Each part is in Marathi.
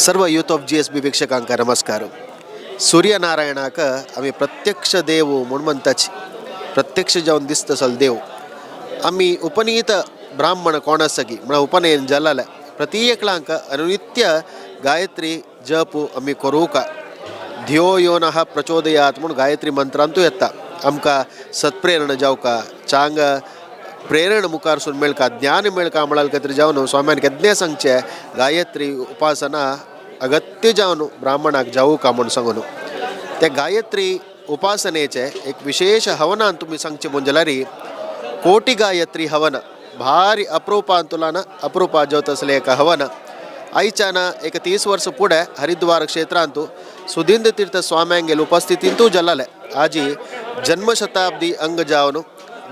सर्व यूथ ऑफ GSB वीक्षकांका नमस्कार. सूर्यनारायणाक आम्ही प्रत्यक्ष देव म्हणून म्हणताच, प्रत्यक्ष जाऊन दिसत असल देव. आम्ही उपनीत ब्राह्मण कोणासगी म्हणा उपनयन जल्लाले प्रति एकलांक अनुनित्य गायत्री जप आम्ही करू का. धियो यो नः प्रचोदयात म्हणून गायत्री मंत्रांतू येता आमका सत्प्रेरणा जाऊ का, चांग प्रेरण मुखार सुन मेळका, ज्ञान मेळका म्हणाल का तरी जाऊन स्वाम्यान केदने सांगचे गायत्री उपासना अगत्य जाऊन ब्राह्मणाक जाऊ का म्हणून सांगून त्या गायत्री उपासनेचे एक विशेष हवनान तुम्ही सांगचे म्हणजे कोटी गायत्री हवन भारी अप्रूपान तुलाना अप्रूपा जेवत असले एक हवन. आईच्यान एक 30 वर्ष पुढे हरिद्वार क्षेत्रांतू सुधींद्र तीर्थ स्वाम्यांगेल उपस्थितींतू जल्लाले आजी जन्मशताब्दी अंग जावन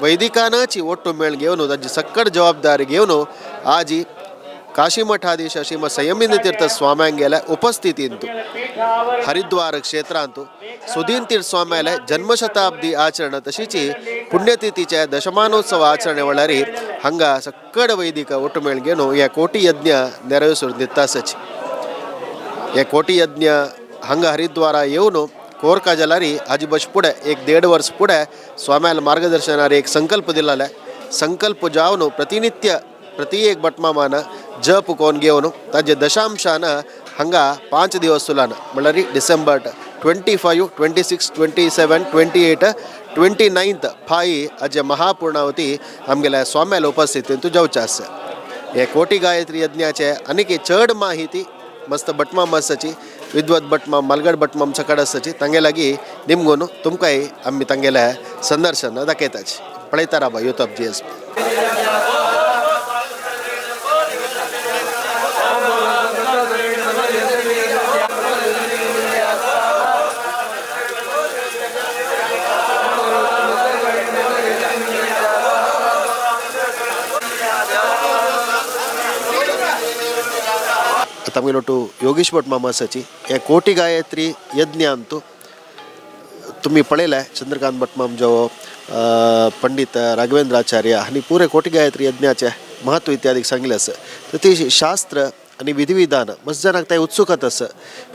वैदिकानाची ಒಟ್ಟು ಮೇಳ್ घेऊन त्याची सक्कड जबाबदारी घेऊन आजी काशी मठाधीश श्रीमद संयमिनी तीर्थ स्वाम्यांगेला उपस्थितींतू हरिद्वार क्षेत्रांतू सुधीन तीर्थ स्वाम्याला जन्मशताब्दी आचरण तशीची पुण्यतिथीच्या दशमानोत्सव आचरणे वळारी हंगा सक्कड वैदिक ಒಟ್ಟು ಮೇಳ್ घेऊन या कोटी यज्ञ ನೆರವೇರಿಸು ನಿತ್ತಾಸಚಿ. या कोटी यज्ञ हंगा हरिद्वार येऊन कोरका जलारी आजी बस पुढे 1-1.5 वर्ष पुढे स्वाम्याला मार्गदर्शनारी एक संकल्प दिलेला. संकल्प जाऊन प्रतिनित्य प्रति एक बटमामान जप कोण घेऊन ताजे दशांशान हंगा 5 दिवस तुलान म्हणल्यार डिसेंबर 25, 26, 27, 28, 29 फाई अजे महापूर्णावती आमगेल्या स्वाम्याला उपस्थितींतू जावचे आसा. हे कोटी गायत्री यज्ञाचे आनीक चड माहिती मस्त बटमा मस्सची विद्वत बटमा मलगड बटमाम सकड असची तांगे लागी निमगून तुमकांय आम्ही तांगेल्या संदर्शन दाखयताच. पळयता राबा यूथ ऑफ GSB. तमिळोटू योगेश भट मामासाची या कोटी गायत्री यज्ञ अंतू तुम्ही पळयलाय. चंद्रकांत भटमाम जो पंडित राघवेंद्राचार्य आणि पुरे कोटी गायत्री यज्ञाचे महत्व इत्यादी सांगितले असं तर ते शास्त्र आणि विधिविधान मस्त जनाक ते उत्सुकत असं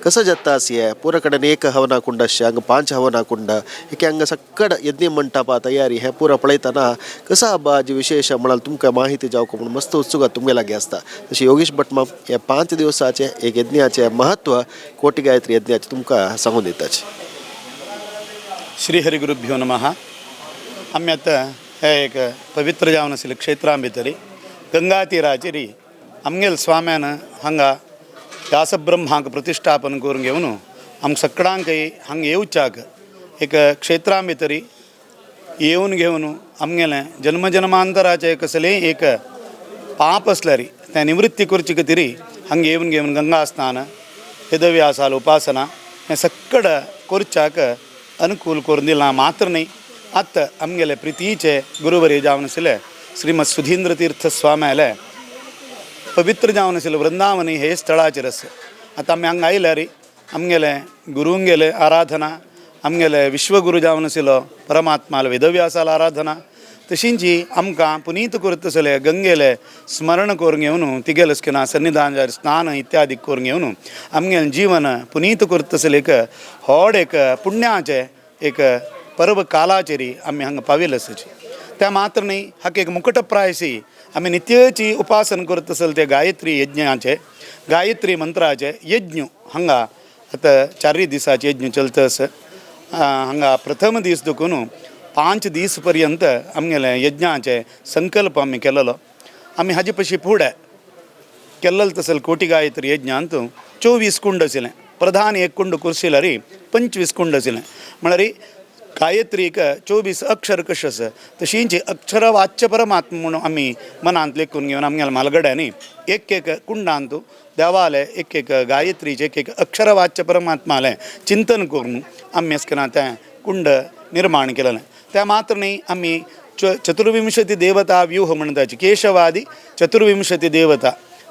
कसं जत्ता असी आहे पुराकडे एक हवना कुंड असे हंग 5 हवना कुंड एक हंग सक्कड यज्ञ मंडपा तयारी हे पुरा पळयतना कसा आबाजी विशेष म्हणाल तुमका माहिती जावक म्हणून मस्त उत्सुकत तुमगे लागी असता. तशी योगेश भटमाम या 5 दिवसाचे एक यज्ञाचे महत्व कोटी गायत्री यज्ञाचे तुमका सांगून दिताचे. श्री हरिगुरुभ्यो नमः. आम्ही आता हे एक पवित्र जावन आशिल्ले क्षेत्रां भितरी गंगा तीराचेरी आमगेल स्वाम्यान हांगा व्यासब्रह्माक प्रतिष्ठापन करून घेवन आमकां सगळ्यांकय हांगा येवच्याक एक क्षेत्रां भितरी येवन घेवन आमगेलें जन्मजन्मांतराचें कसलेंय एक पाप असल्यारी तें निवृत्ती करची खातीर हांगा येवन घेवन गंगा स्नान वेदव्यासाल उपासना हें सक्कड करच्याक अनुकूल करून दिलां. मात्र न्ही आतां आमगेले प्रितीचे गुरुवर्य जावन आशिल्ले श्रीमद सुधींद्र तीर्थ स्वाम्याले पवित्र जावन आशिल्लें वृंदावनी हे स्थळाचेर आसा. आतां आमी हांगा आयल्यार आमगेले गुरूंगेले आराधना आमगेले विश्वगुरू जावन आशिल्लो परमात्माल वेदव्यासाल आराधना तशींची आमकां पुनीत करता आसले गंगेले स्मरण करून घेवन तिगेले स्किना सन्निधान स्नान इत्यादी करून घेवन आमगेलें जीवन पुनीत करता आसले एक व्हड एक पुण्याचे एक पर्व कालाचेरी आमी हांगा पाविल्ले आसाची. त्या मात्र न्ही हाका एक मुकुटप्रायसी आमी नित्यची उपासन करता आसले ते गायत्री यज्ञाचे गायत्री मंत्राचे यज्ञ हांगा आतां 4 दिसाचे यज्ञ चलता आसा. हांगा प्रथम दीस देखून 5 दीस पर्यंत आमगेले यज्ञाचे संकल्प आमी केलेलो. आमी हाजे पयशी फुडें केल्लें तसले कोटी गायत्री यज्ञांत 24 कुंड आशिल्लें. प्रधान एक कुंड करशिल्यार 25 कुंड आशिल्लें. म्हळ्यार गायत्रीक 24 अक्षर कशें आसा तशींच अक्षर वाच्य परमात्मा म्हणून आमी मनांत लेखून घेवन आमगेल्या मालगड्यांनी एक कुंडांत देवाले एक गायत्रीचे एक अक्षर वाच्य परमात्मालें चिंतन करून आमी अशें तें कुंड निर्माण केलेलें. त्या मात्र न्ही आमी 24 देवता व्यूह म्हणटाची केशवादी 24 देवता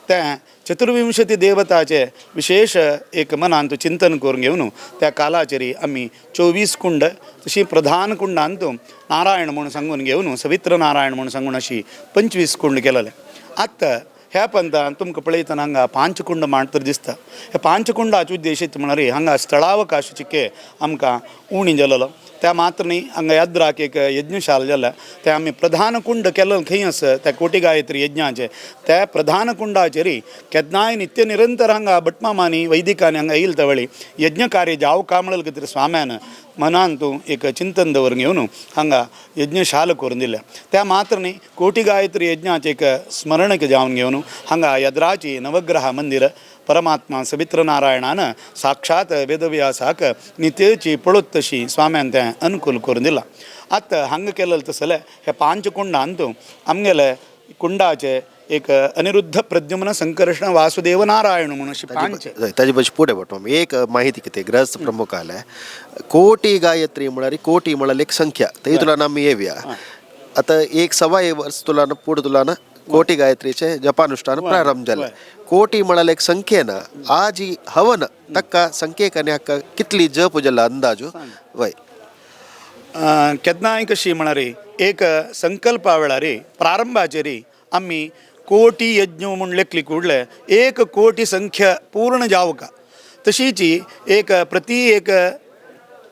त्या 24 देवताचे विशेष एक मनांत चिंतन करून घेवन त्या कालाचेरी आमी 24 कुंड तशी प्रधान कुंडांत नारायण म्हणून सांगून घेवन सवित्र नारायण म्हणून सांगून अशी 25 कुंड केलेले. आतां ह्या पंथान तुमकां पळयतना हांगा पांचकुंड मांडतर दिसता. हे पांचकुंडाचो उद्देश म्हळ्यार हांगा स्थळावकाश चिके आमकां उणी जालोलो. त्या मात्र न्ही हांगा याद्राक एक यज्ञशाला जाला. ते आमी प्रधान कुंड केल्लो खंय आसा त्या कोटी गायत्री यज्ञाचे त्या प्रधान कुंडाचेर केन्नाय नित्य निरंतर हांगा भटमामांनी वैदिकांनी हांगा येयले तवळी यज्ञ कार्य जावं का म्हणलें खातीर स्वाम्यान मनान तूं एक चिंतन दवरून घेवन हांगा यज्ञशाला करून दिल्या. त्या मात्र न्ही कोटी गायत्री यज्ञाचे एक स्मरणक जावन घेवन हांगा यद्राची नवग्रह मंदिर परमात्मा सवित्र नारायणान साक्षात वेदव्यासाक नित्यची पळत तशी स्वाम्यान तें अनुकूल करून दिला. आतां हांगा केलें तसलें हे पांचकुंडान तूं आमगेले कुंडाचे एक अनिरुद्ध प्रद्युम्न संकर्षण वासुदेव नारायण म्हणून अशी पांच ताजे भाशेन फुडें पटोवप एक माहिती कितें ग्रस्त प्रमुख आले कोटी गायत्री म्हळ्यार कोटी म्हळ्यार एक संख्या थंय तुलान आमी येवया. आतां एक 1.25 वर्स तुलान पुढे तुलान कोटी गायत्रीचे जपानुष्ठान प्रारंभ जाले. कोटी म्हळ्यार एक संख्येन आज ही हवन ताका संख्येक आनी हाका कितली जप जाला अंदाजू वय केन्नाय कशी म्हळ्यार एक संकल्पा वेळार प्रारंभाचेर आमी कोटी यज्ञ म्हूण लेखली कुडले 1 कोटी संख्या पूर्ण जावका तशीच एक प्रति एक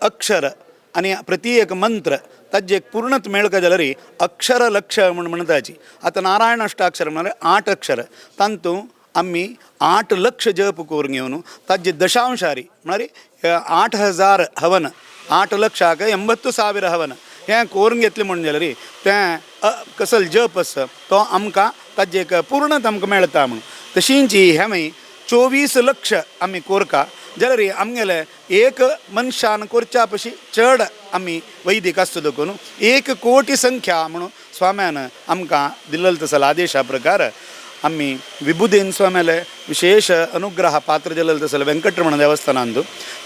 अक्षर आनी प्रति एक मंत्र ताजे एक पूर्णत मेळका जाल्यार अक्षर लक्ष म्हूण म्हणटाची. आतां नारायण अष्टाक्षर म्हळ्यार 8 अक्षर तातूंत आमी 8 लक्ष जप करून घेवन ताजे दशांशारी म्हळ्यार 8,000 हवन 8 लक्षाक 80,000 हवन हें करून घेतलें म्हणून जाल्यार तें कसलो जप आसा तो आमकां ताजे एक पूर्णत आमकां मेळटा म्हणून. तशींच हे मागीर 24 लक्ष आमी कोरका जाल्यार आमगेले एक मनशान करच्या पशी चड आमी वैदीक आसता देखून 1 कोटी संख्या म्हणून स्वाम्यान आमकां दिल्लो तसलो आदेशा प्रकार आमी विभुदेन स्वाम्याले विशेष अनुग्रह पात्र जालेले तसले वेंकटरमण देवस्थानांत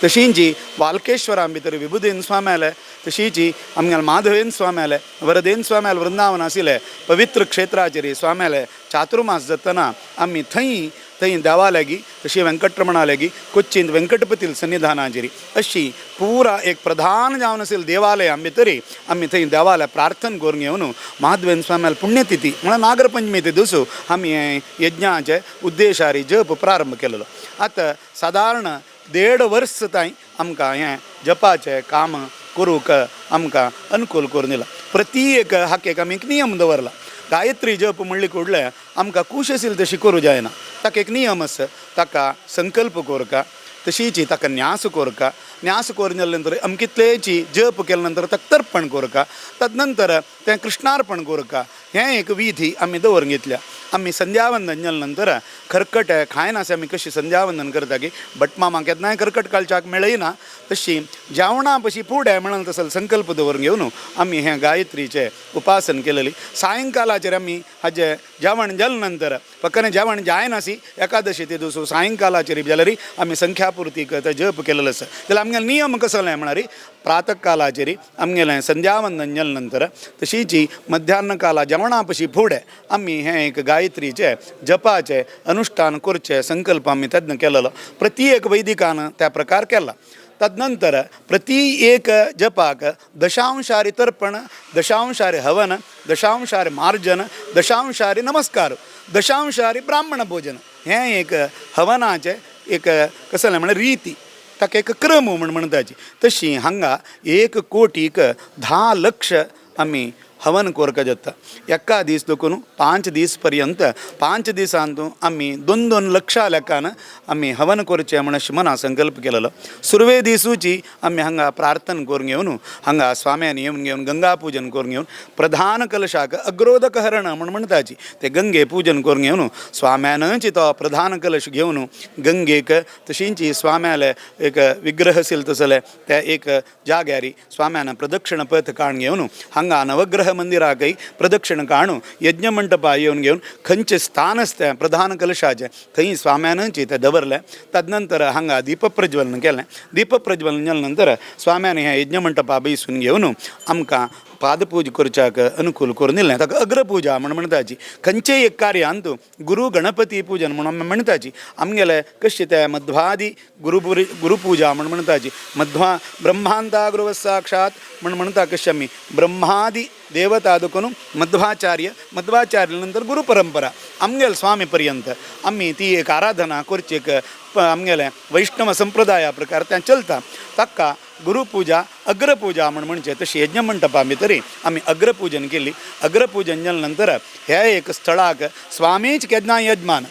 तशींच वाल्केश्वरां भितर विभुदेन स्वाम्याले तशींच आमगेले माधवेन स्वाम्याले वरदेन स्वाम्याले वृंदावन आशिल्ले पवित्र क्षेत्राचेर स्वाम्याले चातुर्मास जातना आमी थंय देवा लागी तशी वेंकटरमणा लागी कोच्चींत वेंकटपती सन्निधानाचेर अशी पुरा एक प्रधान जावन आशिल्ले देवालया भितर आमी थंय देवालय प्रार्थना करून घेवन माधवेन स्वाम्याल पुण्यतिथी म्हळ्यार नागरपंचमी ते दिसू आमी यज्ञाचे उद्देशार जप प्रारंभ केलेलो. आतां सादारण 1.5 वर्स ताईं आमकां हें जपाचें काम करूंक आमकां अनुकूल करून दिला. प्रति एक हाकेक आमी एक नियम दवरला. गायत्री जप म्हणली कुडले आमकां खूश आशिल्ली तशी करूं जायना. ताका एक नियम आसा ताका संकल्प कोरका तशीच ताका न्यास कोरका न्यास करून जाल्या नंतर अमकितलेची जप केल्या नंतर ताका तर्पण कोरका तदनंतर तें कृष्णार्पण कोरका हें एक विधी आमी दवरून घेतल्या. आमी संध्यावंदन जाल्या नंतर खरकट खायनासे आमी कशी संध्यावंदन करता की भटमामा केन्नाय खरकट घालच्याक मेळयना तशी जेवणा पशी फुडें म्हणून तसलो संकल्प दवरून घेवन आमी हें गायत्रीचें उपासन केलेली. सायंकालाचेर आमी हाजें जेवण जाल्या नंतर फकत जेवण जायनासी एकादशी ते दिसा सायंकालाचेर जाल्यार आमी संख्यापुर्तीक जप केलेलो आसा. जाल्यार आमगेलो नियम कसो म्हळ्यार प्रातः कालाचेर आमगेलें संध्यावंदन जाल्या नंतर तशीच मध्यान्न काला जेवणा पशी फुडें आमी हें एक गायत्रीचे जपाचे अनुष्ठान करचे संकल्प आमी तेन्ना केलेलो. प्रति एक वैदिकान त्या प्रकार केला. तदनंतर प्रति एक जपाक दशांशारी तर्पण दशांशारी हवन दशांशारी मार्जन दशांशारी नमस्कार दशांशारी ब्राह्मण भोजन हें एक हवनाचें एक कसलें म्हळ्यार रिती ताका एक क्रम म्हूण म्हणटाची. तशी हांगा 1 कोटीक 10 लक्ष आमी हवन कोरका जाता. एका दीस देखून 5 दीस पर्यंत 5 दिसांतूं आमी 2-2 लक्षां लेखान आमी हवन करचें म्हण मना संकल्प केलेलो. सुरवे दिसूची आमी हांगा प्रार्थना करून घेवन हांगा स्वाम्यान येवन घेवन गंगा पूजन करून घेवन प्रधान कलशाक अग्रोदक हरण म्हण म्हणटाची ते गंगे पूजन करून घेवन स्वाम्यानच तो प्रधान कलश घेवन गंगेक तशींच स्वाम्याले एक विग्रह आशिल्लो तसले त्या एक जाग्यार स्वाम्यान प्रदक्षिण पथ काण घेवन हांगा नवग्रह मंदिराकय प्रदक्षिण काणू यज्ञ मंडपा येवन घेवन खंयचें स्थान आसता प्रधान कलशाचें थंय स्वाम्यानच तें दवरलें. तदनंतर हांगा दीप प्रज्वलन केलें. दीप प्रज्वलन जाल्या नंतर स्वाम्यान हें यज्ञ मंडपा बैसून घेवन आमकां पादपूजा करच्याक अनुकूल करून दिलें ताका अग्रपुजा म्हण म्हणटाची खंयचेय एक कार्य अंतू गुरु गणपती पूजन म्हणून आमी म्हणटाची आमगेले कशें ते मध्वादी गुरुपूजा म्हण म्हणटाची मध्वा ब्रह्मांता गुरुव साक्षात म्हण म्हणटा कशें आमी ब्रह्मादी देवता दुखून मध्वाचार्य नंतर गुरु परंपरा आमगेल स्वामी पर्यंत आम्ही ती एक आराधना करची एक आमगेले वैष्णव संप्रदाया प्रकार त्या चलता ताका गुरुपूजा अग्रपूजा म्हण म्हणचे तशी यज्ञ मंडपा भितर आमी अग्रपूजन केली अग्रपूजन केल्या नंतर ह्या एक स्थळाक स्वामीच केन्ना यजमान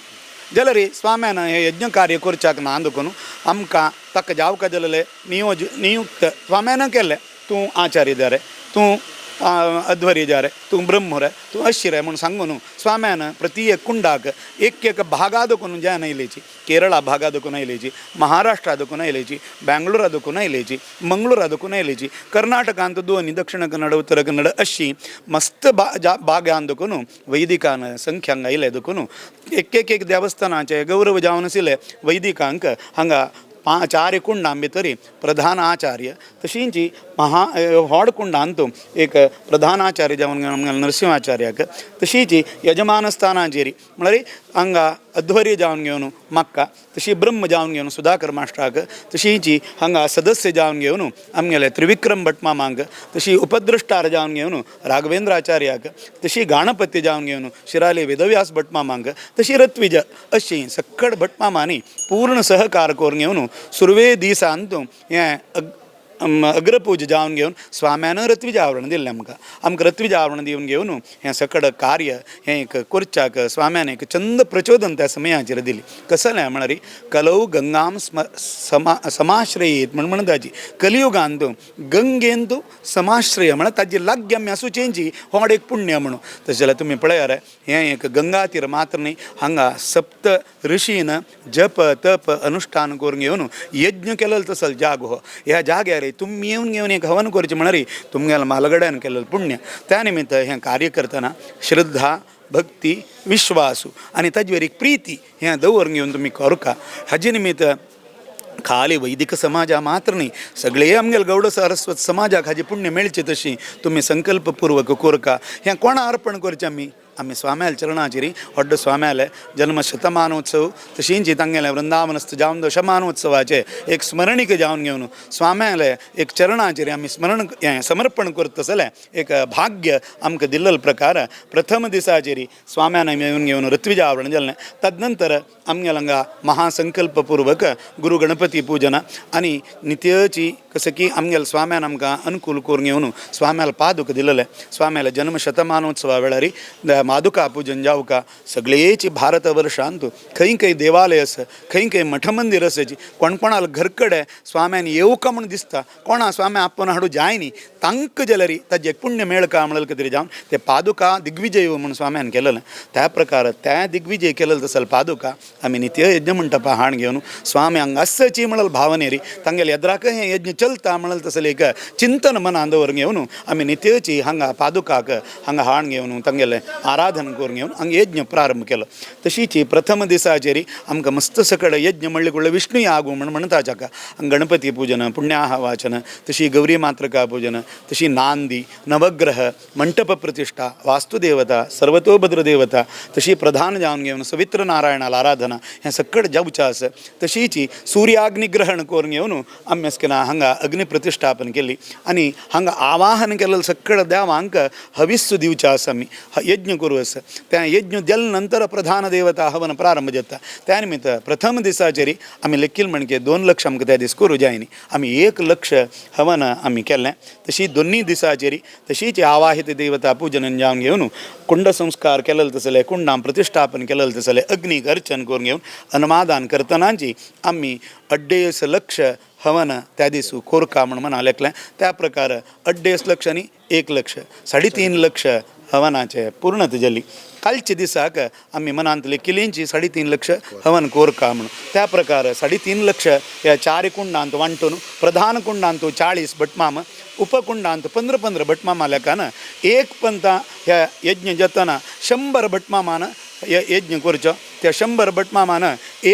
जाल्यार स्वाम्यान हे यज्ञ कार्य करच्याक ना दुखून आमकां ताका जावका जालेले नियुक्त स्वाम्यान केले तूं आचार्य जा रे तूं अध्वर्य जा रे तूं ब्रह्म रे तूं अशी रे म्हूण सांगून स्वाम्यान प्रति एक कुंडाक एक भागा दुखून ज्यान आयलेची केरळा भागा दुखून आयलेची महाराष्ट्रा दुखून आयलेची बँगलोरा दुखून आयलेची मंगळुरा दुखून आयलेची कर्नाटकांत दोन्ही दक्षिण कन्नड उत्तर कन्नड अशी मस्त भागान दुखून वैदिकान संख्यांक आयले दुखून एक देवस्थानाचे गौरव जावन आशिल्ले वैदिकांक हांगा 4 कुंडां भितर प्रधान आचार्य तशींची व्हड कुंडांत एक प्रधान आचार्य जावन नरसिंहाचार्याक तशींच यजमान स्थानाचेर म्हळ्यार हांगा अध्वर्य जावन घेवन म्हाका तशी ब्रह्म जावन घेवन सुधाकर मास्टराक तशींच हांगा सदस्य जावन घेवन आमगेले त्रिविक्रम भट मामांक तशी उपद्रश्टार जावन घेवन राघवेंद्राचार्याक तशी गाणपत्य जावन घेवन शिराले वेदव्यास भट मामांक तशी रत्विज अशी सक्कड भट मामांनी पूर्ण सहकार करून घेवन सुरवे दिसांत हें अग्रपूज जावन घेवन स्वाम्यान रत्विज आवरण दिल्लें आमकां रत्विज आवरण दिवन घेवन हें सकड कार्य हें एक करच्याक स्वाम्यान एक चंद प्रचोदन त्या समयाचेर दिली कसलें म्हळ्यार कलौ गंगाम समाश्रयीत म्हण म्हणटाची कलियुगांत गंगेंत समाश्रय म्हळ्यार ताजी लाग्य आमी आसूचेंची व्हड एक पुण्य म्हणून तशें जाल्यार तुमी पळयात हें एक गंगा तीर मात्र न्ही हांगा सप्त ऋषीन जप तप अनुष्ठान करून घेवन यज्ञ केलेलो तसलो जाग हो ह्या जाग्यार तुम्ही येवन घेवन एक हवन करचें म्हळ्यार तुमगेल्या मालगड्यान केलेलें पुण्य त्या निमित्त हें कार्य करतना श्रद्धा भक्ती विश्वासू आनी ताजे वर एक प्रिती हें दवरून घेवन तुमी करका हाजे निमित्त खाली वैदिक समाजा मात्र न्ही सगळे आमगेले गौड सरस्वत समाजाक हाजी पुण्य मेळची तशी तुमी संकल्पपूर्वक करका हें कोणा अर्पण करचें आमी स्वाम्याल चरणाचेर व्हड स्वाम्याले जन्म शतमानोत्सव तशींच तांगेले वृंदावनस्थ जावन दशमानोत्सवाचे एक स्मरणीक जावन घेवन स्वाम्याले एक चरणाचेर आमी समर्पण करता तसलें एक भाग्य आमकां दिल्ले प्रकार प्रथम दिसाचेर स्वाम्यान येवन घेवन ऋत्विज आवरण जाल्लें तदनंतर आमगेले हांगा महासंकल्पपूर्वक गुरु गणपती पूजन आनी नित्यची कसं की आमगेले स्वाम्यान आमकां अनुकूल करून घेवन स्वाम्याला पादुक दिल्ले स्वाम्याला जन्म शतमानोत्सवा वेळार मादुका पूजन जावका सगळेची भारत वर्षांत खंय देवालय आसा खंय मठ मंदिर आसाची कोणाला घरकडे स्वाम्यान येवका म्हूण दिसता कोणा स्वाम्या आपूण हाडू जाय न्ही तांकां जाल्यार ताजें पुण्य मेळका म्हणलें कितें जावन ते पादुका दिग्विजय म्हणून स्वाम्यान केलेलें त्या प्रकार त्या दिग्विजय केलेलें तसलें पादुका आमी नित्य यज्ञ मंडपा हाण घेवन स्वाम्यांक आसची म्हणल भावनेरी तांगेले येद्राक हें यज्ञ चलता म्हणल तसलें एक चिंतन मनांत दवरून घेवन आमी नित्यची हांगा पादुकाक हांगा हाण घेवन तांगेलें आराधन करून घेवन हांगा यज्ञ प्रारंभ केलो तशीच प्रथम दिसाचेर आमकां मस्त सकड यज्ञ म्हणले कुळ्ळे विष्णू यागू म्हण म्हणटा जाका गणपती पूजन पुण्याह वाचन तशी गौरी मात्रका पूजन तशी नांदी नवग्रह मंटप प्रतिष्ठा वास्तुदेवता सर्वतोभद्र देवता तशी प्रधान जावन घेवन सवित्र नारायणाला आराधना हें सकड जावचें आसा तशीच सूर्याग्निग्रहण करून घेवन आमी अशें हांगा अग्नी प्रतिश्ठापन केली आनी हांगा आवाहन केलेलें सकड देवांक हविस्सु दिवचें आसा आमी यज्ञ करूं आसा त्या यज्ञ जाले नंतर प्रधान देवता हवन प्रारंभ जाता त्या निमित्त प्रथम दिसाचेर आमी लेखील म्हणजे 2 लक्ष आमकां त्या दीस करूं जाय न्ही आमी 1 लक्ष हवन आमी केलें तशी दोन्ही दिसाचेर तशीच आवाहित देवता पूजन जावन घेवन कुंड संस्कार केलेले तसले कुंडां प्रतिश्ठापन केलेलें तसलें अग्नीक अर्चन करून घेवन अन्नमादान करतनाची आमी 1.5 लक्ष हवन त्या दिस कोरका म्हण म्हणा लेखलें त्या प्रकार 1.5 लक्ष आनी 1 लक्ष 3.5 लक्ष हवनाचे पूर्णत जाली कालच्या दिसाक आमी मनांतले किलींची 3.5 लक्ष हवन कोरका म्हणून त्या प्रकार 3.5 लक्ष ह्या 4 कुंडांत वांटून प्रधान कुंडांत 40 भटमाम उपकुंडांत 15 भटमामा लेखान एक पंता ह्या यज्ञ जातना 100 भटमामान यज्ञ करचो त्या 100 भटमामान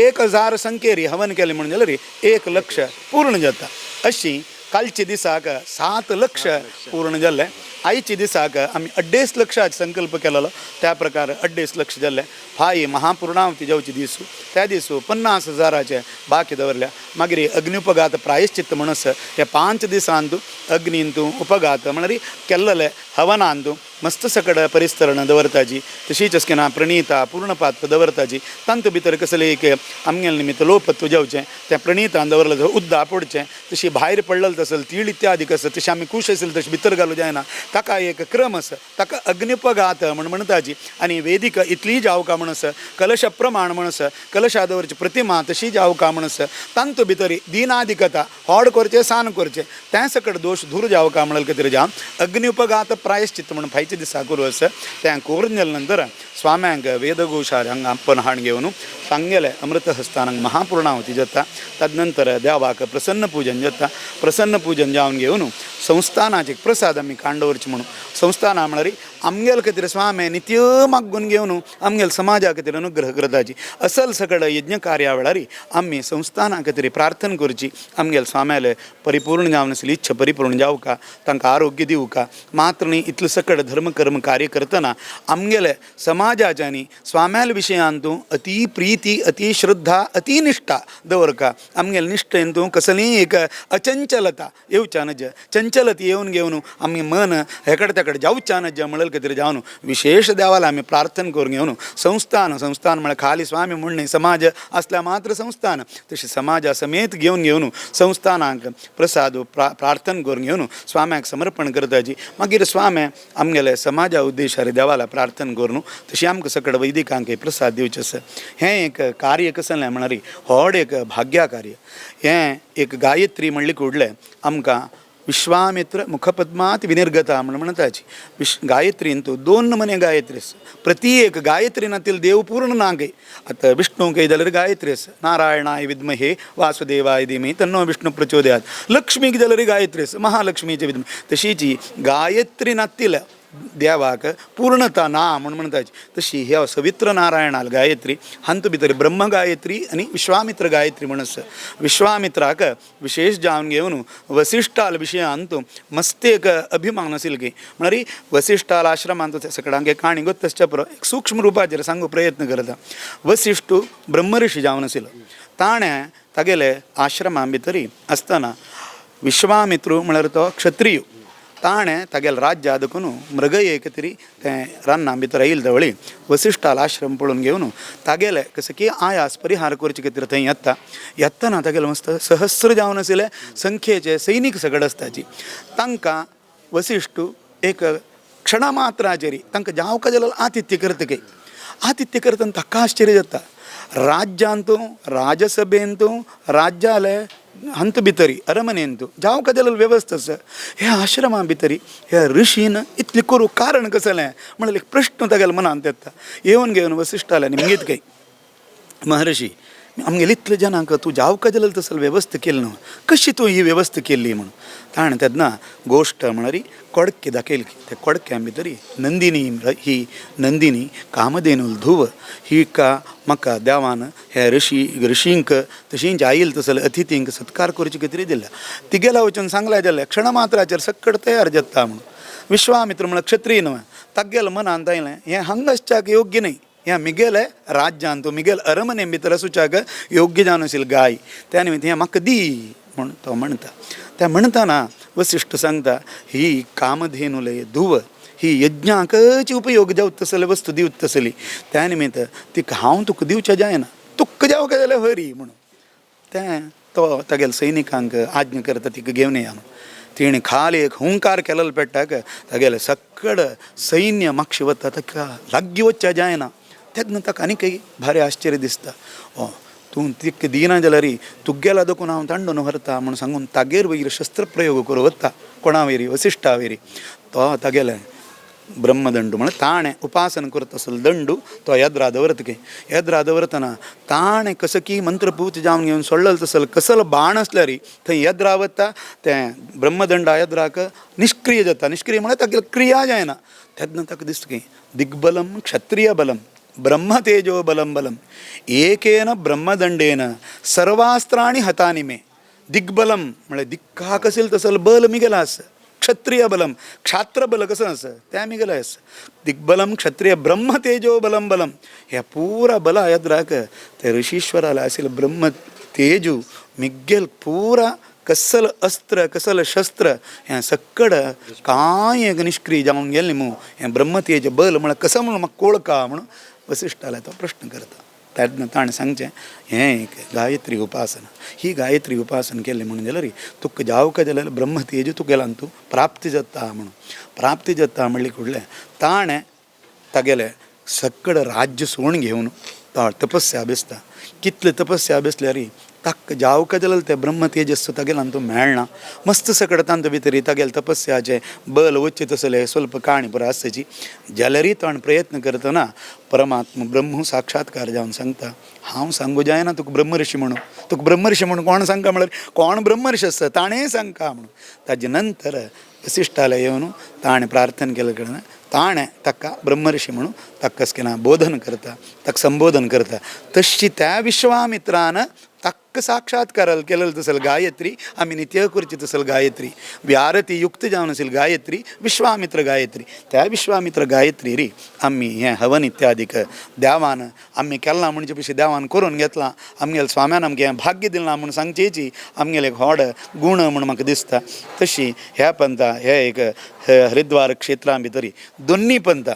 1000 संख्येरी हवन केलें म्हणून जाल्यार 1 लक्ष पूर्ण जाता अशी कालच्या दिसाक 7 लक्ष पूर्ण जाल्ले आयचे दिसाक आमी 2.5 लक्षाचे संकल्प केलेलो त्या प्रकार 2.5 लक्ष जाल्ले फाई महापूर्णावती जावची दिसू त्या दिसू 50,000चे बाकी दवरल्या मागीर अग्निउपघात प्रायश्चित्त म्हणस हे 5 दिसांतू अग्नींतू उपघात म्हळ्यार केल्लेले हवनांतू मस्त सकड परिस्तरण दवरताची तशीच अस्किना प्रणीता पूर्णपात्र दवरताची तांत भितर कसले एक आमगेल निमित्त लोपत्व जावचें तें प्रणीतान दवरलें उद्दा पडचें तशी भायर पडलें तसल तीळ इत्यादी कसं तशी आमी खूश आशिल्ली तशी भितर घालूं जायना ताका एक क्रम आसा ताका अग्निपघात म्हणटाची आनी वेदिका इतली जावका म्हणस कलश प्रमाण म्हणस कलशा दवरची प्रतिमा तशी जावका म्हणस तांत भितर दिनादिकता होड करचें सान करचें त्या सकट दोश दूर जावका म्हणल कितें जावन अग्निउपघात प्रायश्चित्त म्हणून फायचे दिसा करूं आसा तें करून जाले नंतर स्वाम्यांक वेदघोशार हांगा आपण हाण घेवन सांगेले अमृतहस्तानांक महापूर्णावती जाता तदनंतर देवाक प्रसन्न पूजन जाता प्रसन्न पूजन जावन घेवन संस्थानाचे प्रसाद आमी कांडवरचे म्हणून संस्थाना म्हळ्यार आमगेल खातीर स्वामी नित्य मागून घेवन आमगेल समाजा खातीर अनुग्रह करताची असल सकड यज्ञ कार्यावळारी आमी संस्थाना खातीर प्रार्थना करची आमगेल स्वाम्याले परिपूर्ण जावन आसली इच्छा परिपूर्ण जावका तांकां आरोग्य दिवका मात्र न्ही इतलें सकड धर्मकर्म कार्य करतना आमगेले समाजाच्या न्ही स्वाम्याल विशयांतू अति प्रीती अति श्रद्धा अति निष्ठा दवरका आमगेल निश्ठेंतू कसलीय एक अचंचलता येवच्या नज चंचलता येवन घेवन आमी मन हेकडे तेकडे जावच्या नज म्हणल खातीर जावन विशेष देवाला आमी प्रार्थना करून घेवन संस्थान म्हळ्यार खाली स्वामी म्हणणे समाज असल्या मात्र संस्थान तशी समाजा समेत घेवन संस्थानाक प्रसाद प्रार्थना करून घेवन स्वाम्याक समर्पण करताची मागीर स्वामी आमगेले समाजा उद्देशार देवाला प्रार्थना करून तशी आमकां सकड वैदिकांक प्रसाद दिवचे आसा हें एक कार्य कसलें म्हळ्यार व्हड एक भाग्या कार्य हें एक गायत्री म्हणली कुडलें आमकां विश्वामित्र मुखपद्मात विनिर्गता म्हणटाची गायत्रींतू 2 नमुने गायत्री प्रति एक गायत्रीनातील देव पूर्ण नाग आहे आता विष्णू काही जाल्यार गायत्री आसा नारायणाय विद्महे वासुदेवाय धीमहि तन्नो विष्णू प्रचोदयात लक्ष्मीक जाल्यार गायत्री आसा महालक्ष्मीचे विद्महे तशीची गायत्रीनातील देवाक पूर्णता ना म्हणटाची तशी ह्या सवित्र नारायणाल गायत्री हांतू भितर ब्रह्म गायत्री आनी विश्वामित्र गायत्री म्हणस विश्वामित्राक विशेष जावन घेवन वसिश्ठाल विशयांतू मस्त एक अभिमान आशिल्लो की म्हळ्यार वसिश्ठाल आश्रमांत सगळ्यांक एक काणी गोत तशच्या एक सूक्ष्म रुपाचेर सांगू प्रयत्न करता वसिश्ठू ब्रह्मऋषी जावन आशिल्लो ताणें तागेले आश्रमां भितरी आसतना विश्वामित्र म्हळ्यार तो क्षत्रिय ताणें तागेलें राज्य आदकून मृग एक तरी तें रानां भितर येयले जवळी वसिश्ठाल आश्रम पळोवन घेवन तागेले कसं की आयास परिहार करचे खातीर थंय येतना तागेले मस्त सहस्र जावन आशिल्ले संख्येचे सैनीक सगड आसताची तांकां वसिश्ठू एक क्षणमात्राचेर तांकां जावका जाल्यार आतिथ्य करतके आतिथ्य करतना ताका आश्चर्य जाता राज्यांतू राजसभेंतू राज्याले हंत भितरी अरमनेंतू जावका जाल्यार वेवस्था आसा ह्या आश्रमा भितरी ह्या ऋषीन इतलें करूं कारण कसलें म्हणल्यार एक प्रश्न तागेल्या मनांत येता येवन घेवन वसिश्ठाले निमगीत काही महर्षी आमगेले इतले जनांक तूं जावका जाल्यार तसली वेवस्था केली न्हू कशी तूं ही वेवस्था केल्ली म्हणून ताणें तेन्ना गोश्ट म्हळ्यार कोडके दाखयली त्या कोडक्यां भितरी नंदिनी कामधेनूल धुव ही म्हाका देवान हे ऋषींक तशींच आयिल्ले तसले अतिथींक सत्कार करचे खातीर दिल्या तिगेला वचून सांगलें जाल्यार क्षणमात्राचेर सकड तयार जाता म्हणून विश्वामित्र म्हळ्यार क्षत्रीय न्हय तागेल्या मनांत आयलें हें हांगासच्याक योग्य न्हय ह्या मिगेले राज्यान तो मिगेल अरमने भितर आसूच्याक योग्य जावन आशिल्ली गाय त्या निमित्त हें म्हाका दी म्हूण तो म्हणटा त्या म्हणटाना वसिश्ठ सांगता ही कामधेनुलय धुव ही यज्ञाकच उपयोग जावं तसले वस्तू दिवत तसली त्या निमित्त तिका हांव तुका दिवचें जायना तुका जावं जाल्यार हरी म्हणून तें तो तागेल्या सैनिकांक आज्ञा करता तिका घेवन या तिणें खाली एक हुंकार केलेलो पेट्टाक तागेलें सक्कड सैन्य मागशें वता ताका लागीं वचचें जायना तेन्ना ताका आनीक भारी आश्चर्य दिसता तूं तिका दिना जाल्यार तुगेला देखून हांव तांडून व्हरता म्हूण सांगून तागेर वयर शस्त्रप्रयोग करूं वता कोणा वयरी वसिश्ठा वयरी तो तागेले ब्रह्मदंडू म्हळ्यार ताणें उपासना करता आसलो दंडू तो येद्रा दवरता येद्रा दवरतना ताणें कसं की मंत्रपूत जावन घेवन सोडलेलो तसलो कसलो बाण आसल्यार थंय येद्रा वता तें ब्रह्मदंडा येद्राक निष्क्रिय जाता निष्क्रिय म्हळ्यार तागेली क्रिया जायना तेन्ना ताका दिसता की दिग्बलम क्षत्रिय बलम ब्रह्मतेजो बलम बलम एकेन ब्रह्मदंडेन सर्वास्त्राणी हतानि मे दिग्बलम म्हळ्यार दिक्काक आशिल्लो तसलो बल मिगेला आसा क्षत्रिय बलम क्षात्र बल कसं असं त्या मी गेलं दिग्बलम क्षत्रिय ब्रह्म तेजो बलम बलम ह्या पुरा बला याद राख त्या ऋषीश्वराला असेल ब्रह्म तेजू मिगेल पुरा कसल अस्त्र कसल शस्त्र हें सक्कड कांय निष्क्रिय जावन गेलें न्ही हें ब्रह्मतेज बल म्हळ्यार कसं म्हणून म्हाका कळका म्हणून वसिश्ठाला तो प्रश्न करता तेन्ना ताणें सांगचें हें एक गायत्री उपासना ही गायत्री उपासना केली म्हणून जाल्यार तुका जावका जाल्यार ब्रह्मतेज तुका गेला तूं प्राप्ती जाता म्हणून प्राप्ती जाता म्हणले फुडलें ताणें तागेलें सक्कड राज्य सोडून घेवन तो तपस्या बेसता कितले तपस्या बेसल्यार ताक जावका जाल्यार तें ब्रह्म तेजस्स तागेल्यान तूं मेळना मस्त सकड तांत भितर तागेले तपस्याचें बल वच्चें तसलें स्वल्प काणी पुरो आसची जाल्यारय ताण प्रयत्न करतना परमात्मा ब्रह्म साक्षात्कार जावन सांगता हांव सांगू जायना तुका ब्रह्मऋषी म्हणून तुका ब्रह्मऋषी म्हणून कोण सांगता म्हळ्यार कोण ब्रह्मऋषी आसता ताणें सांगता म्हणून ताजे नंतर वसिश्ठाला येवन ताणें प्रार्थना केले कडे ताणें ताका ब्रह्मऋषी म्हणून ताका कसं बोधन करता ताका संबोधन करता तशी त्या विश्वामित्रान ताका साक्षात्कार केलेलं तसल गायत्री आमी नित्य करची तसल गायत्री व्यारती युक्त जावन असेल गायत्री विश्वामित्र गायत्री त्या विश्वामित्र गायत्री री आमी हें हवन इत्यादीक देवान आमी केलां म्हणजे पयशे देवान करून घेतलां आमगेल्या स्वाम्यान आमकां हें भाग्य दिलां म्हूण सांगचेची आमगेले एक व्हड गूण म्हूण म्हाका दिसता तशी ह्या पंथा हे एक हरिद्वार क्षेत्रां भितरी दोन्ही पंथा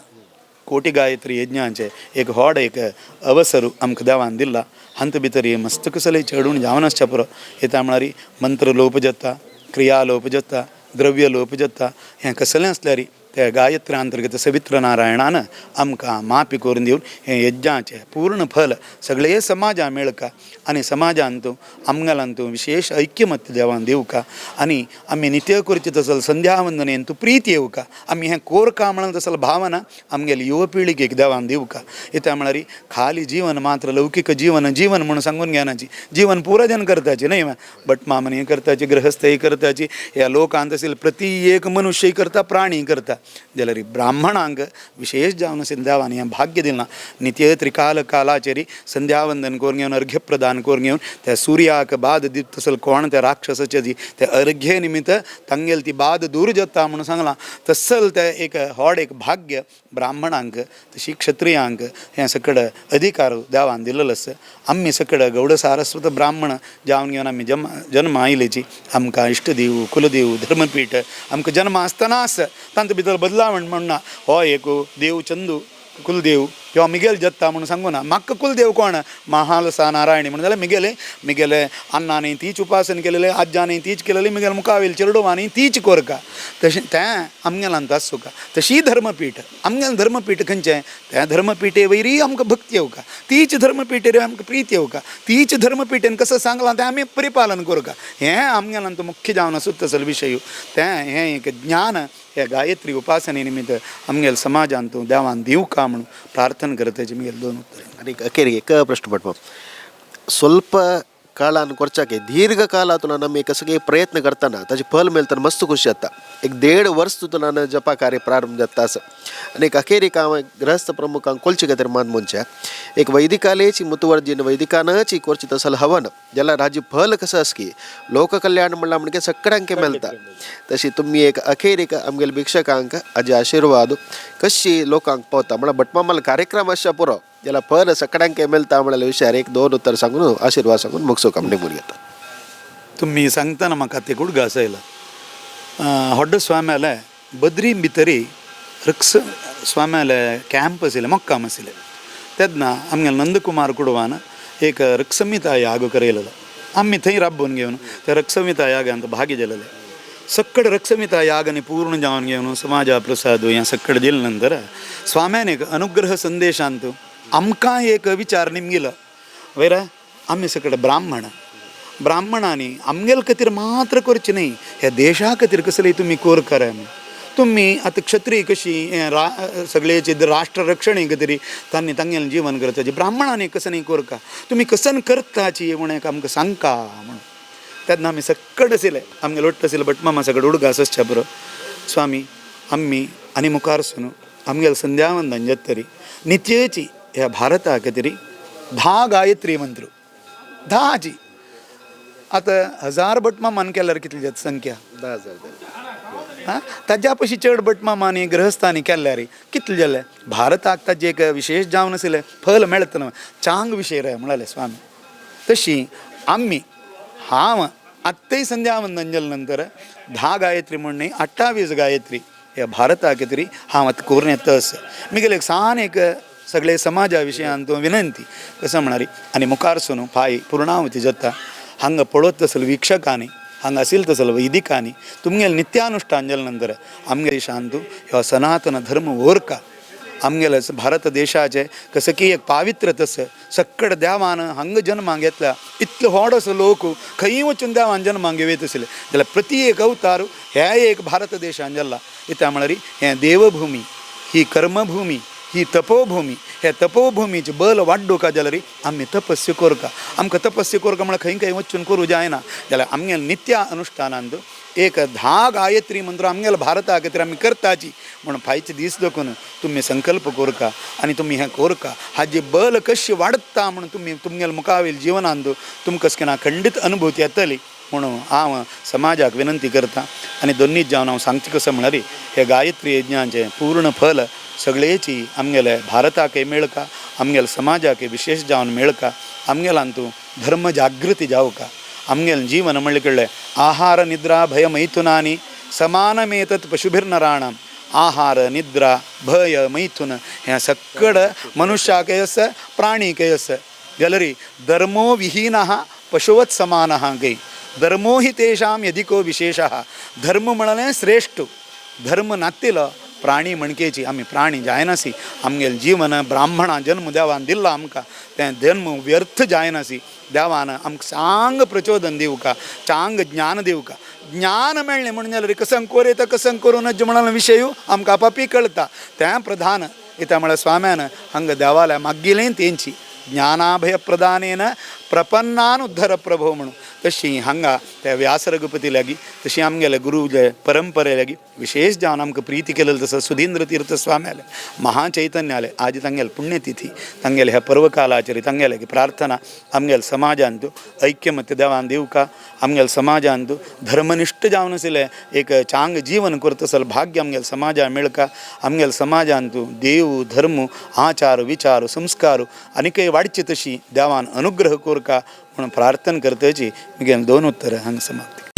कोटी गायत्री यज्ञाचे एक व्हड एक अवसर आमकां देवान दिला हांत भितर मस्त कसले चढून जावन आसच्या पुरो येता म्हळ्यार मंत्र लोप जाता क्रिया लोप जाता द्रव्य लोप जाता हें कसलें आसल्यार त्या गायत्री अंतर्गत सवित्र नारायणान आमकां माफी करून दिवन हें यज्ञाचें पूर्ण फल सगळे समाजां मेळका आनी समाजांत आमगेलांत विशेष ऐक्यमत्य देवान दिवका आनी आमी नित्य करचे तसल संध्यावंदनेन तूं प्रीती येवका आमी हें कोरका म्हणून तसल भावना आमगेली युवा पिळगेक देवान दिवका येता म्हळ्यार खाली जीवन मात्र लौकिक जीवन जीवन म्हणून सांगून घेवनाची जीवन पुराजन करताची न्ही बट मामनी करताची गृहस्थय करताची ह्या लोकांत असेल प्रति एक मनुष्य करता प्राणी करता जाल्यार ब्राह्मणांक विशेष जावन असेल देवान हें भाग्य दिलां नित्य त्रिकाल कालाचेरी संध्यावंदन करून घेवन अर्घ्य प्रदान करून घेवन त्या सुर्याक बाद दित तसल कोण त्या राक्षसाचे जी त्या अर्घ्य निमित्त तांगेल ती बाद दूर जाता म्हणून सांगलां तसल तें एक व्हड एक भाग्य ब्राह्मणांक तशी क्षत्रियांक हें सकड अधिकार देवान दिलेलो आसा आमी सकड गौड सारस्वत ब्राह्मण जावन घेवन आमी जन्म आयलेची आमकां इश्टदेव कुलदेव धर्मपीठ आमकां जन्म आसतनाच तांत भितर बदलावण म्हणना हो एक देव चंदू कुलदेव किंवा मिगेल जत्ता म्हणून सांगू ना म्हाका कुलदेव कोण महालसा नारायणी म्हणून जाल्यार मिगेले अण्णांनी तीच उपासन केलेले आज्जांनी तीच केलेली मिगेल मुखावेल चिरडोवांनी तीच कोरका तशें तें आमगेलांत आसुका तशी धर्मपीठ आमगेलें धर्मपीठ खंयचें त्या धर्मपिठे वयरी आमकां भक्ती येवका तीच धर्मपिठेर आमकां प्रीती येवका तीच धर्मपिठेन कसं सांगलां तें आमी परिपालन करूका हें आमगेलांत मुख्य जावन आसूं तसल विशय तें हें एक ज्ञान ह्या गायत्री उपासने निमित्त आमगेल्या समाजांत देवान दिवका म्हणून प्रार्थना करताची मुगेल दोन उत्तर आनी अखेरी एक प्रश्न पडपा स्वल्प काळान करच्याके दीर्घ काळातून आमी कसं प्रयत्न करतना ताचे फल मेळतना मस्त खुशी जाता एक 1.5 वर्ष तुला जपा कार्य प्रारंभ जाता असं आणि एक अखेरीक हांव गृहस्थ प्रमुखांक कोलचे खातीर मान मनच्या एक वैदिकालयाची मुतवर्जीन वैदिकानची करची तसल हवन जाल्यार हाजी फल कसं आस की लोककल्याण म्हणला म्हणजे सगळ्यांक मेळटा तशी तुम्ही एक अखेरीक आमगेल्या भिक्षकांक हाजे आशिर्वाद कशी लोकांक पावता म्हणल्यार भटमामाल कार्यक्रम आसच्या पुरो जाल्यार फल सगळ्यांक मेळटा म्हणल्या विशयार 1-2 उत्तर सांगून आशिर्वाद सांगून मुगसो काम निमून घेता तुम्ही सांगतना म्हाका ते कुड घास आयला होड्ड स्वाम्याले बद्री भितरी रक्स स्वाम्याले कॅम्प आशिल्ले मोक्काम आशिल्ले तेन्ना आमगेले नंदकुमार कुडवान एक रक्समिता याग करेलेलो आमी थंय राबून घेवन त्या रक्समिता यागांत भागी जालेले सक्कड रक्समिता यागांनी पूर्ण जावन घेवन समाजा प्रसाद ह्या सक्कड दिले नंतर स्वाम्यान एक अनुग्रह संदेशांत आमकां एक विचार निमगिलो वयर आमी सकड ब्राह्मणांनी आमगेल खातीर मात्र करचें न्ही ह्या देशा खातीर कसलें तुमी कोर करा तुम्ही आतां क्षत्रीय कशी सगळेचे राष्ट्र रक्षणे खातीर तांणी तांगेलें जीवन करताचें ब्राह्मणांनी कसं न्ही कोरका तुमी कसन करताची म्हणून आमकां सांगका म्हणून तेन्ना आमी सक्कड आशिल्ले आमगे लोट्ट आशिल्ले भटमामा सकड उडगास आसच्या पुरो स्वामी आमी आनी मुखार सुनू आमगेलें संध्यावंदन जातरी नित्यची ह्या भारता खातीर 10 गायत्री मंत्र 10 आता 1000 भटमामान केल्यार कितली जाता संख्या 10,000 हां ताज्या पशी चड बट मामांनी ग्रहस्थांनी केल्ल्यार कितले जालें भारताक ताजें एक विशेष जावन आशिल्लें फल मेळत ना चांग विशय रे म्हणाले स्वामी तशी आम्ही हांव आत्ताय संध्या वंदन जाले नंतर 10 गायत्री म्हणून 28 गायत्री ह्या भारताक तरी हांव आतां करून येतस म्हगेलें एक सान एक सगळे समाजा विशयान तो विनंती कसं म्हणणारी आणि मुखार सुनू पाय पूर्णावती जाता हांगा पळत तसल वीक्षकांनी हांगा आसिल तसल वैदिकांनी तुमगेलें नित्यानुष्ठान जाले नंतर आमगे देशांत ह्यो सनातन धर्म ओरका आमगेले भारत देशाचे कसं की एक पावित्र तसं सक्कड देवान हांगा जन्माक घेतल्या इतलो व्हडसो लोक खंय वचून देवान जन्माक घेवयत आसले जाल्यार प्रति एक अवतार हे एक भारत देशान जाल्ला कित्याक म्हळ्यार हें देवभूमी ही कर्मभूमी ही तपोभूमी हे तपोभूमीचे बल वाडोवका जाल्यार आमी तपस्या कोरका आमकां तपस्या कोरका म्हळ्यार खंय खंय वचून करूं जायना जाल्यार आमगे नित्या अनुष्ठानांत एक 10 गायत्री मंत्र आमगेल्या भारता खातीर आमी करताची म्हणून फायचे दीस देखून तुमी संकल्प कोरका आनी तुमी हें कोरका हाजी बल कशी वाडटा म्हणून तुमी तुमगेल्या मुखावेल जिवनांत तुमकां कसं खंडीत अनुभूती येतली म्हणून हांव समाजाक विनंती करता आनी दोनीच जावन हांव सांगचें कसं म्हळ्यार हे गायत्री यज्ञाचें पूर्ण फल सगळेची आमगेल्या भारताकय मेळका आमगेल्या समाजाक विशेष जावन मेळका आमगेलांतू धर्म जागृती जावका आमगेलें जीवन म्हणलें कळ्ळें आहार निद्रा भय मैथुनानी समानमेतत् पशुभिर्नराणां आहार निद्रा भय मैथुन हें सक्कड मनुष्याकय आसा प्राणीकय आसा जाल्यार धर्मो विहीनः पशुवत् समानः गै धर्मो हि तेषां यदिको विशेषः धर्म म्हळ्यार श्रेष्ठ धर्म नातिलो प्राणी म्हणकेची आमी प्राणी जायनासी आमगेलें जीवन ब्राह्मणा जन्म देवान दिल्लो आमकां तें जन्म व्यर्थ जायनासी देवान आमकां चांग प्रचोदन दिवका चांग ज्ञान दिवका ज्ञान मेळ्ळें म्हणून जाल्यार कसं कोरयता कसं करून नज म्हणून विशय आमकां आपापी कळटा तें प्रधान कित्याक म्हळ्यार स्वाम्यान हांगा देवालय मागिल्लें तेंची ज्ञानाभय प्रदानेन प्रपन्नान उद्धर प्रभो म्हणून तशी हांगा त्या व्यास रघुपती लागीं तशी आमगेले गुरू जे परंपरे लागीं विशेष जावन आमकां प्रिती केलेलो तसो सुधींद्र तीर्थ स्वाम्याले महाचैतन्याले आज तांगेले पुण्यतिथी तांगेले ह्या पर्वकालाचेर तांगेले प्रार्थना आमगेल्या समाजांत ऐक्यमत्य देवान दिवका आमगेल्या समाजांत धर्मनिश्ठ जावन आशिल्लें एक चांग जीवन करतसल भाग्य आमगेल्या समाजाक मेळका आमगेल्या समाजांत देव धर्म आचार विचार संस्कार आनीकय वाडची तशी देवान अनुग्रह कोरका म्हणून प्रार्थना करतची म्हगेलें 2 उत्तरां हांगा समाप्त